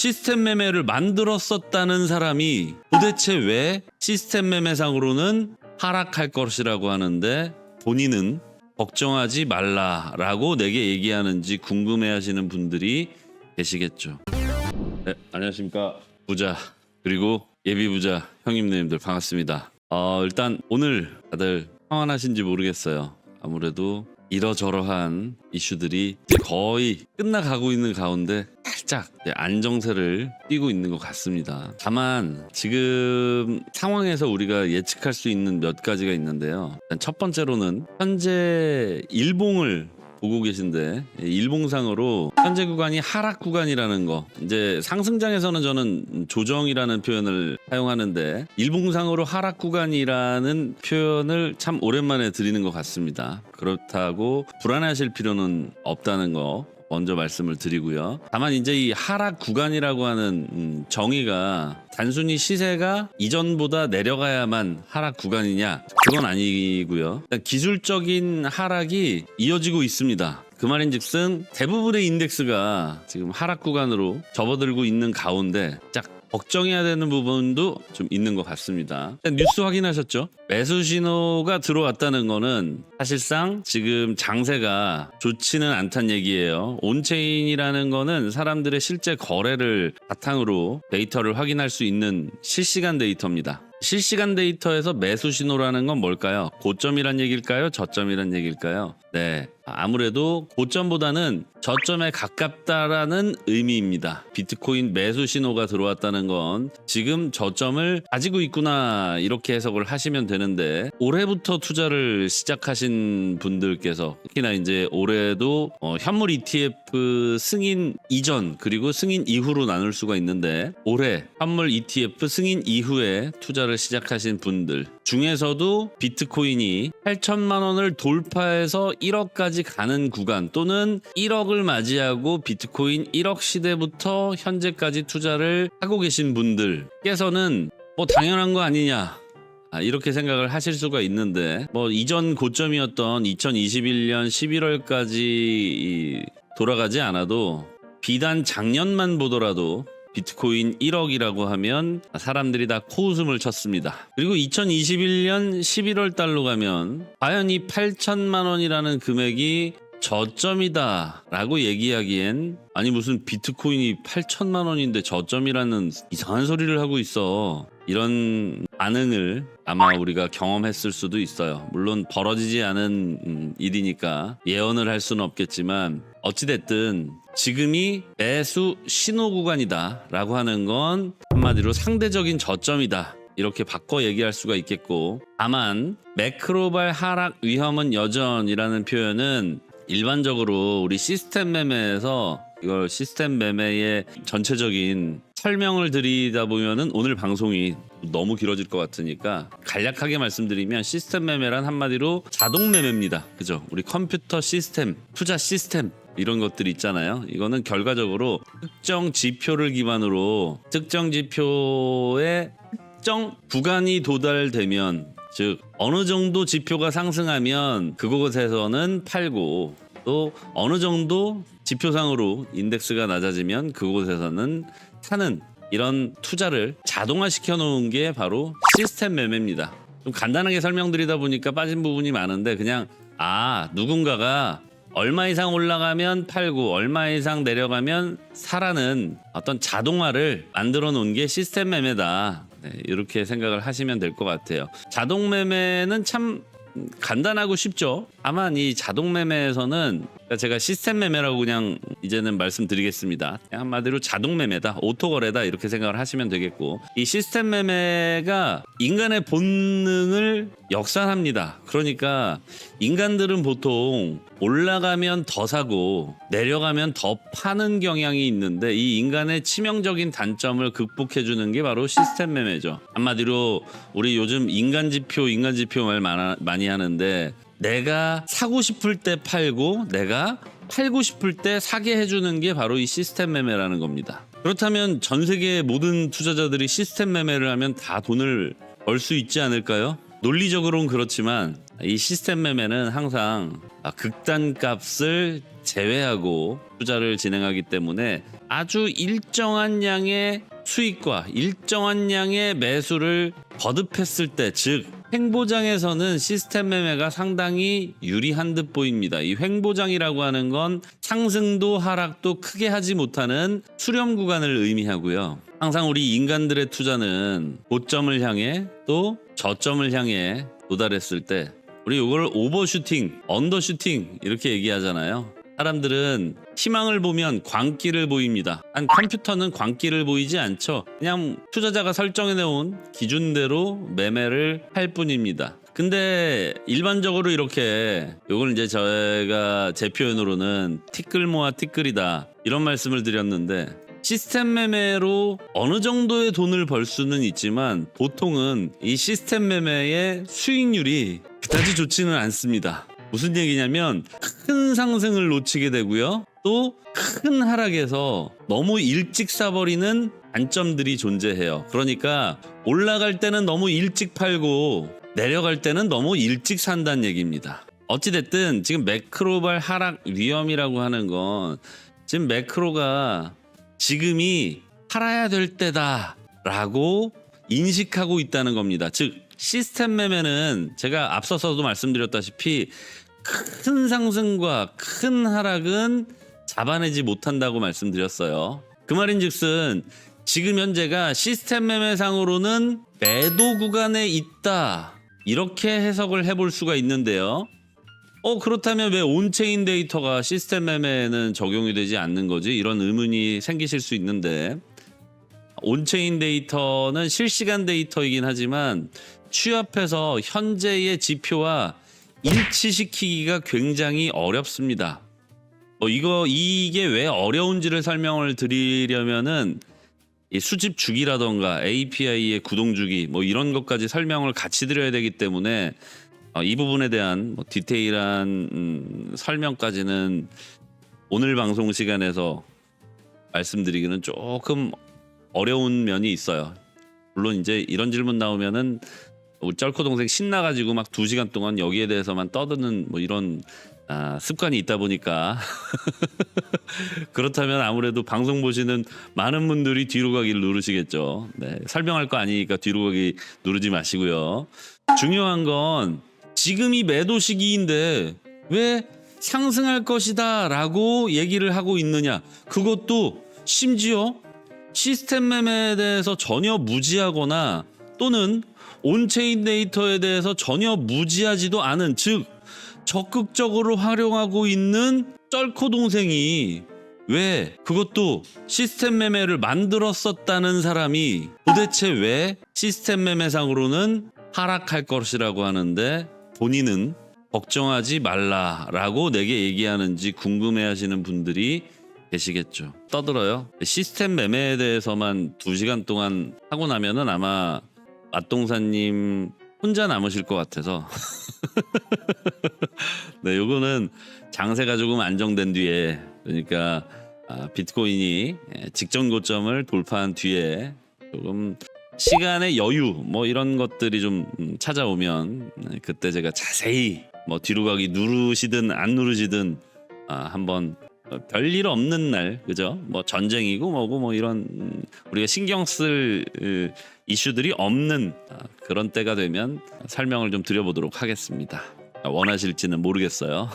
시스템 매매를 만들었었다는 사람이 도대체 왜 시스템 매매상으로는 하락할 것이라고 하는데 본인은 걱정하지 말라라고 내게 얘기하는지 궁금해하시는 분들이 계시겠죠. 네, 안녕하십니까. 부자 그리고 예비부자 형님들 반갑습니다. 일단 오늘 다들 평안하신지 모르겠어요. 아무래도 이러저러한 이슈들이 이제 거의 끝나가고 있는 가운데 살짝 안정세를 띠고 있는 것 같습니다. 다만 지금 상황에서 우리가 예측할 수 있는 몇 가지가 있는데요. 일단 첫 번째로는 현재 일봉을 보고 계신데 일봉상으로 현재 구간이 하락 구간이라는 거, 이제 상승장에서는 저는 조정이라는 표현을 사용하는데 일봉상으로 하락 구간이라는 표현을 참 오랜만에 드리는 것 같습니다. 그렇다고 불안해하실 필요는 없다는 거 먼저 말씀을 드리고요. 다만 이제 이 하락 구간이라고 하는 정의가 단순히 시세가 이전보다 내려가야만 하락 구간이냐, 그건 아니고요. 일단 기술적인 하락이 이어지고 있습니다. 그 말인즉슨 대부분의 인덱스가 지금 하락 구간으로 접어들고 있는 가운데 걱정해야 되는 부분도 좀 있는 것 같습니다. 일단 뉴스 확인하셨죠? 매수 신호가 들어왔다는 거는 사실상 지금 장세가 좋지는 않다는 얘기예요. 온체인이라는 거는 사람들의 실제 거래를 바탕으로 데이터를 확인할 수 있는 실시간 데이터입니다. 실시간 데이터에서 매수 신호라는 건 뭘까요? 고점이란 얘기일까요? 저점이란 얘기일까요? 네, 아무래도 고점보다는 저점에 가깝다라는 의미입니다. 비트코인 매수 신호가 들어왔다는 건 지금 저점을 가지고 있구나, 이렇게 해석을 하시면 되는데, 올해부터 투자를 시작하신 분들께서 특히나 이제 올해도 현물 ETF 승인 이전 그리고 승인 이후로 나눌 수가 있는데, 올해 현물 ETF 승인 이후에 투자를 시작하신 분들 중에서도 비트코인이 8천만 원을 돌파해서 1억까지 가는 구간, 또는 1억을 맞이하고 비트코인 1억 시대부터 현재까지 투자를 하고 계신 분들께서는 당연한 거 아니냐, 이렇게 생각을 하실 수가 있는데, 이전 고점이었던 2021년 11월까지 돌아가지 않아도 비단 작년만 보더라도 비트코인 1억이라고 하면 사람들이 다 코웃음을 쳤습니다. 그리고 2021년 11월 달로 가면 과연 이 8천만 원이라는 금액이 저점이다 라고 얘기하기엔, 아니 무슨 비트코인이 8천만 원인데 저점이라는 이상한 소리를 하고 있어, 이런 반응을 아마 우리가 경험했을 수도 있어요. 물론 벌어지지 않은 일이니까 예언을 할 수는 없겠지만, 어찌됐든 지금이 매수 신호 구간이다 라고 하는 건 한마디로 상대적인 저점이다, 이렇게 바꿔 얘기할 수가 있겠고, 다만 매크로발 하락 위험은 여전이라는 표현은 일반적으로 우리 시스템 매매에서 이걸 시스템 매매의 전체적인 설명을 드리다 보면은 오늘 방송이 너무 길어질 것 같으니까 간략하게 말씀드리면, 시스템 매매란 한마디로 자동 매매입니다. 그죠? 우리 컴퓨터 시스템, 투자 시스템 이런 것들이 있잖아요. 이거는 결과적으로 특정 지표를 기반으로 특정 지표의 특정 구간이 도달되면, 즉 어느 정도 지표가 상승하면 그곳에서는 팔고, 또 어느 정도 지표상으로 인덱스가 낮아지면 그곳에서는 사는, 이런 투자를 자동화시켜 놓은 게 바로 시스템 매매입니다. 좀 간단하게 설명드리다 보니까 빠진 부분이 많은데, 그냥 누군가가 얼마 이상 올라가면 팔고 얼마 이상 내려가면 사라는 어떤 자동화를 만들어 놓은 게 시스템 매매다, 이렇게 생각을 하시면 될 것 같아요. 자동 매매는 참 간단하고 쉽죠. 다만 이 자동 매매에서는, 제가 시스템 매매라고 그냥 이제는 말씀드리겠습니다. 그냥 한마디로 자동 매매다, 오토 거래다, 이렇게 생각을 하시면 되겠고, 이 시스템 매매가 인간의 본능을 역산합니다. 그러니까 인간들은 보통 올라가면 더 사고 내려가면 더 파는 경향이 있는데, 이 인간의 치명적인 단점을 극복해 주는 게 바로 시스템 매매죠. 한마디로 우리 요즘 인간지표 말 많이 하는데, 내가 사고 싶을 때 팔고 내가 팔고 싶을 때 사게 해주는 게 바로 이 시스템 매매라는 겁니다. 그렇다면 전 세계의 모든 투자자들이 시스템 매매를 하면 다 돈을 벌 수 있지 않을까요? 논리적으로는 그렇지만 이 시스템 매매는 항상 극단값을 제외하고 투자를 진행하기 때문에 아주 일정한 양의 수익과 일정한 양의 매수를 거듭했을 때, 즉 횡보장에서는 시스템 매매가 상당히 유리한 듯 보입니다. 이 횡보장이라고 하는 건 상승도 하락도 크게 하지 못하는 수렴 구간을 의미하고요. 항상 우리 인간들의 투자는 고점을 향해 또 저점을 향해 도달했을 때 우리 이걸 오버슈팅, 언더슈팅 이렇게 얘기하잖아요. 사람들은 희망을 보면 광기를 보입니다. 컴퓨터는 광기를 보이지 않죠. 그냥 투자자가 설정해 놓은 기준대로 매매를 할 뿐입니다. 근데 일반적으로 이렇게 요걸 이제 저희가 제 표현으로는 티끌 모아 티끌이다 이런 말씀을 드렸는데, 시스템 매매로 어느 정도의 돈을 벌 수는 있지만 보통은 이 시스템 매매의 수익률이 그다지 좋지는 않습니다. 무슨 얘기냐면 큰 상승을 놓치게 되고요. 또 큰 하락에서 너무 일찍 사버리는 단점들이 존재해요. 그러니까 올라갈 때는 너무 일찍 팔고 내려갈 때는 너무 일찍 산다는 얘기입니다. 어찌됐든 지금 매크로발 하락 위험이라고 하는 건 지금 매크로가 지금이 팔아야 될 때다라고 인식하고 있다는 겁니다. 즉 시스템 매매는 제가 앞서서도 말씀드렸다시피 큰 상승과 큰 하락은 잡아내지 못한다고 말씀드렸어요. 그 말인즉슨 지금 현재가 시스템 매매상으로는 매도 구간에 있다 이렇게 해석을 해볼 수가 있는데요. 그렇다면 왜 온체인 데이터가 시스템 매매에는 적용이 되지 않는 거지? 이런 의문이 생기실 수 있는데, 온체인 데이터는 실시간 데이터이긴 하지만 취합해서 현재의 지표와 일치시키기가 굉장히 어렵습니다. 이게 왜 어려운지를 설명을 드리려면은 이 수집 주기라던가 API의 구동 주기 이런 것까지 설명을 같이 드려야 되기 때문에 이 부분에 대한 디테일한 설명까지는 오늘 방송 시간에서 말씀드리기는 조금 어려운 면이 있어요. 물론 이제 이런 질문 나오면은 우리 쩔코 동생 신나가지고 막 2시간 동안 여기에 대해서만 떠드는 이런 습관이 있다 보니까 그렇다면 아무래도 방송 보시는 많은 분들이 뒤로 가기를 누르시겠죠. 네, 설명할 거 아니니까 뒤로 가기 누르지 마시고요. 중요한 건 지금이 매도 시기인데 왜 상승할 것이다 라고 얘기를 하고 있느냐. 그것도 심지어 시스템 매매에 대해서 전혀 무지하거나 또는 온체인 데이터에 대해서 전혀 무지하지도 않은, 즉 적극적으로 활용하고 있는 쩔코 동생이 왜, 그것도 시스템 매매를 만들었었다는 사람이 도대체 왜 시스템 매매상으로는 하락할 것이라고 하는데 본인은 걱정하지 말라라고 내게 얘기하는지 궁금해하시는 분들이 계시겠죠. 떠들어요. 시스템 매매에 대해서만 2시간 동안 하고 나면은 아마 맛동사님 혼자 남으실 것 같아서 네, 요거는 장세가 조금 안정된 뒤에, 그러니까 비트코인이 직전 고점을 돌파한 뒤에 조금 시간의 여유 이런 것들이 좀 찾아오면 그때 제가 자세히 뒤로 가기 누르시든 안 누르시든 한번 별일 없는 날, 그죠? 전쟁이고 뭐고 이런 우리가 신경 쓸 이슈들이 없는 그런 때가 되면 설명을 좀 드려보도록 하겠습니다. 원하실지는 모르겠어요.